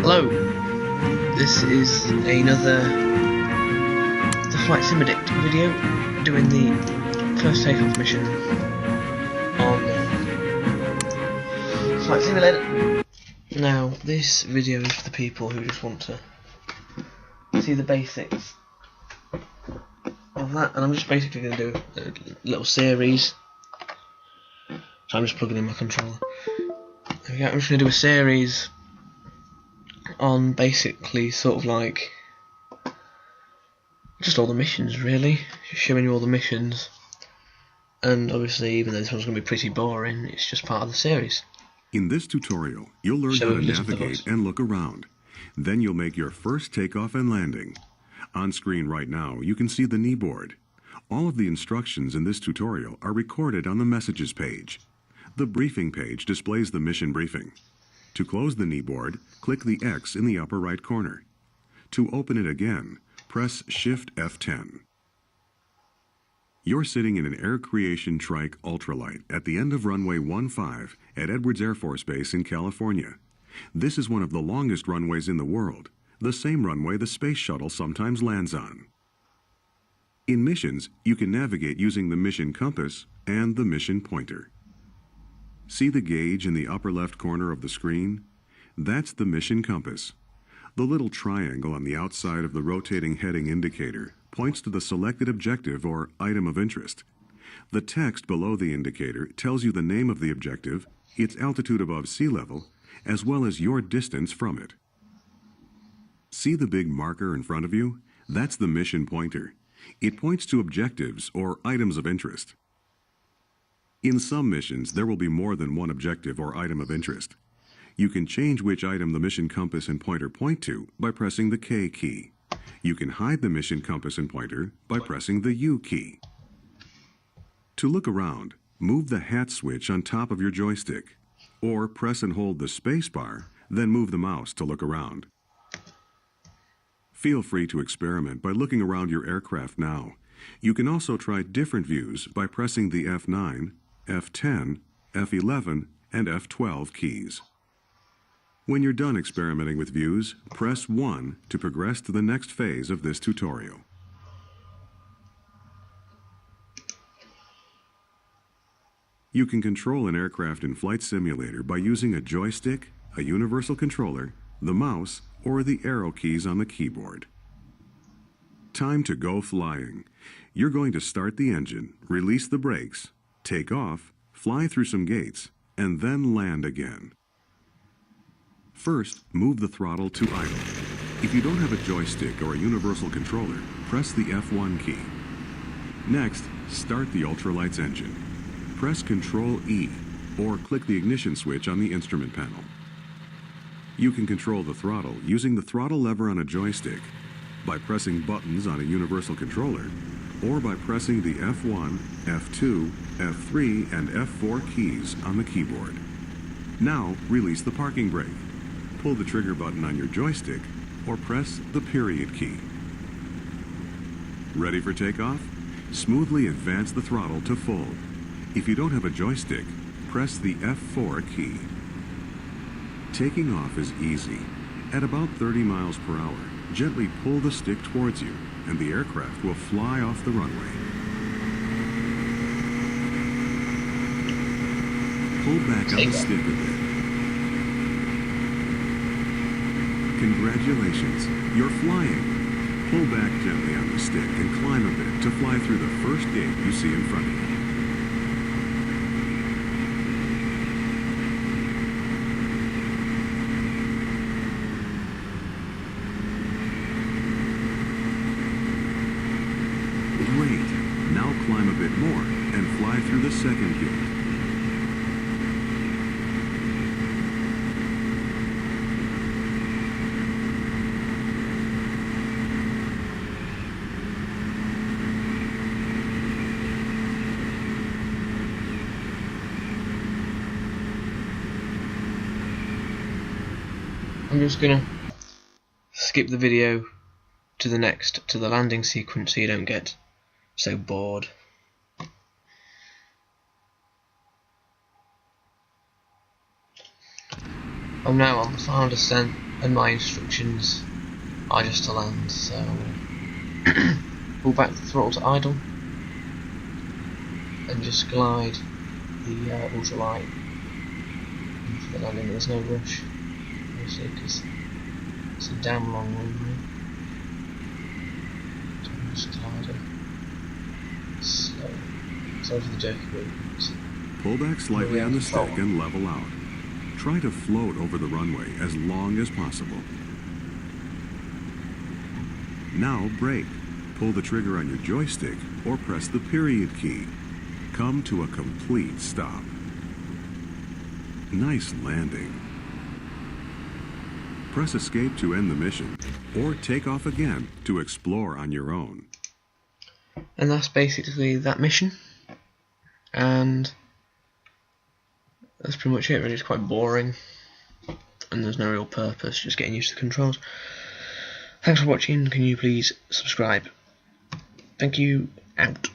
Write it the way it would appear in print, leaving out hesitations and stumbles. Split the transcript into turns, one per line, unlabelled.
Hello, this is another TheFlightSimAddict video doing the first takeoff mission on Flight Simulator. Now, this video is for the people who just want to see the basics of that, and I'm just basically going to do a little series. So I'm just plugging in my controller. There we go. I'm just going to do a series on basically sort of like just all the missions, really, just showing you all the missions. And obviously, even though this one's going to be pretty boring, it's just part of the series.
In this tutorial, you'll learn how to navigate and look around. Then you'll make your first takeoff and landing. On screen right now, you can see the kneeboard. All of the instructions in this tutorial are recorded on the messages page. The briefing page displays the mission briefing. To close the kneeboard, click the X in the upper right corner. To open it again, press Shift F10. You're sitting in an Air Creation Trike Ultralight at the end of runway 15 at Edwards Air Force Base in California. This is one of the longest runways in the world, the same runway the space shuttle sometimes lands on. In missions, you can navigate using the mission compass and the mission pointer. See the gauge in the upper left corner of the screen? That's the mission compass. The little triangle on the outside of the rotating heading indicator points to the selected objective or item of interest. The text below the indicator tells you the name of the objective, its altitude above sea level, as well as your distance from it. See the big marker in front of you? That's the mission pointer. It points to objectives or items of interest. In some missions, there will be more than one objective or item of interest. You can change which item the mission compass and pointer point to by pressing the K key. You can hide the mission compass and pointer by pressing the U key. To look around, move the hat switch on top of your joystick, or press and hold the space bar, then move the mouse to look around. Feel free to experiment by looking around your aircraft now. You can also try different views by pressing the F9, F10, F11, and F12 keys. When you're done experimenting with views, press 1 to progress to the next phase of this tutorial. You can control an aircraft in Flight Simulator by using a joystick, a universal controller, the mouse, or the arrow keys on the keyboard. Time to go flying. You're going to start the engine, release the brakes, take off, fly through some gates, and then land again. First, move the throttle to idle. If you don't have a joystick or a universal controller, press the F1 key. Next, start the ultralight's engine. Press Ctrl E, or click the ignition switch on the instrument panel. You can control the throttle using the throttle lever on a joystick, by pressing buttons on a universal controller, or by pressing the F1, F2, F3, and F4 keys on the keyboard. Now, release the parking brake. Pull the trigger button on your joystick, or press the period key. Ready for takeoff? Smoothly advance the throttle to full. If you don't have a joystick, press the F4 key. Taking off is easy. At about 30 miles per hour, gently pull the stick towards you, and the aircraft will fly off the runway. Pull back on the stick a bit. Congratulations, you're flying. Pull back gently on the stick and climb a bit to fly through the first gate you see in front of you. Great. Now climb a bit more and fly through the second gate.
I'm just gonna skip the video to the landing sequence so you don't get so bored. I'm now on the final descent and my instructions are just to land, so pull back the throttle to idle and just glide the ultralight into the landing. There's no rush, obviously, because it's a damn long runway. So I'm just glide it slow. Sorry for the jerky movements.
Pull back slightly on the stick and level out. Try to float over the runway as long as possible. Now brake. Pull the trigger on your joystick or press the period key. Come to a complete stop. Nice landing. Press escape to end the mission, or take off again to explore on your own.
And that's basically that mission. And that's pretty much it, really. It's quite boring. And there's no real purpose, just getting used to the controls. Thanks for watching. Can you please subscribe? Thank you. Out.